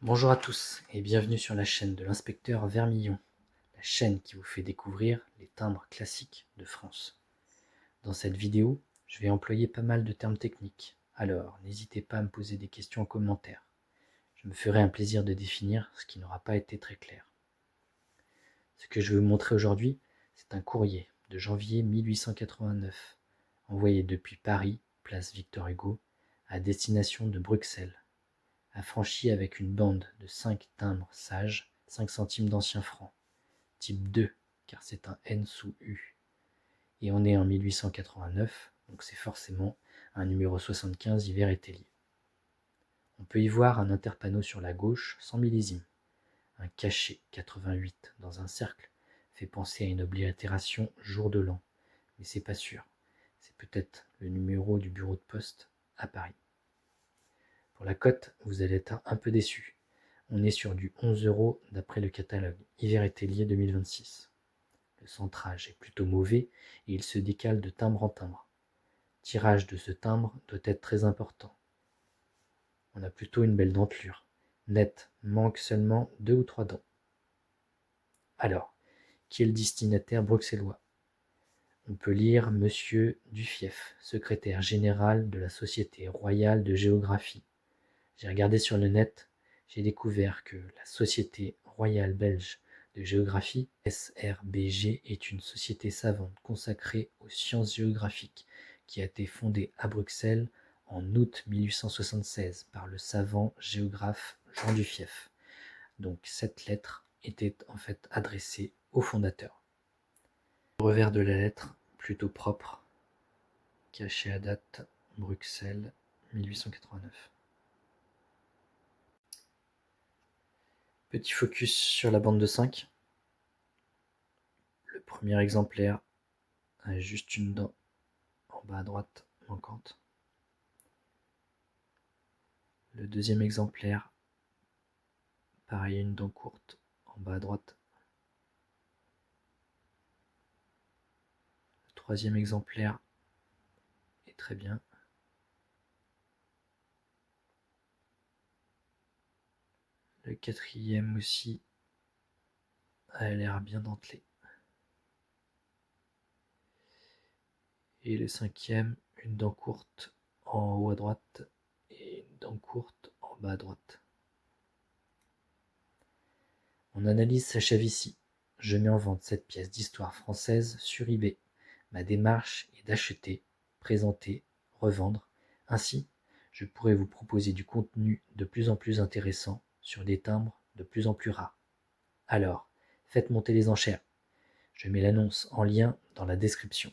Bonjour à tous et bienvenue sur la chaîne de l'inspecteur Vermillon, la chaîne qui vous fait découvrir les timbres classiques de France. Dans cette vidéo, je vais employer pas mal de termes techniques, alors n'hésitez pas à me poser des questions en commentaire. Je me ferai un plaisir de définir ce qui n'aura pas été très clair. Ce que je vais vous montrer aujourd'hui, c'est un courrier de janvier 1889, envoyé depuis Paris, place Victor Hugo, à destination de Bruxelles, affranchi avec une bande de 5 timbres sages, 5 centimes d'anciens francs, type 2, car c'est un N sous U. Et on est en 1889, donc c'est forcément un numéro 75 Hiver et Tellier. On peut y voir un interpanneau sur la gauche sans millésime. Un cachet 88 dans un cercle fait penser à une oblitération jour de l'an, mais c'est pas sûr. C'est peut-être le numéro du bureau de poste à Paris. Pour la cote, vous allez être un peu déçu. On est sur du 11 € d'après le catalogue Hiver et Tellier 2026. Le centrage est plutôt mauvais et il se décale de timbre en timbre. Tirage de ce timbre doit être très important. On a plutôt une belle dentelure. Net, manque seulement 2 ou 3 dents. Alors, qui est le destinataire bruxellois? On peut lire Monsieur Dufief, secrétaire général de la Société royale de géographie. J'ai regardé sur le net, j'ai découvert que la Société royale belge de géographie, SRBG, est une société savante consacrée aux sciences géographiques qui a été fondée à Bruxelles en août 1876 par le savant géographe Jean Dufief. Donc cette lettre était en fait adressée au fondateur. Le revers de la lettre, plutôt propre, caché à date Bruxelles 1889. Petit focus sur la bande de 5. Le premier exemplaire a juste une dent en bas à droite manquante. Le deuxième exemplaire, pareil, une dent courte en bas à droite. Le troisième exemplaire est très bien. Le quatrième aussi a l'air bien dentelé. Et le cinquième, une dent courte en haut à droite et une dent courte en bas à droite. Mon analyse s'achève ici. Je mets en vente cette pièce d'histoire française sur eBay. Ma démarche est d'acheter, présenter, revendre. Ainsi, je pourrai vous proposer du contenu de plus en plus intéressant sur des timbres de plus en plus rares. Alors, faites monter les enchères. Je mets l'annonce en lien dans la description.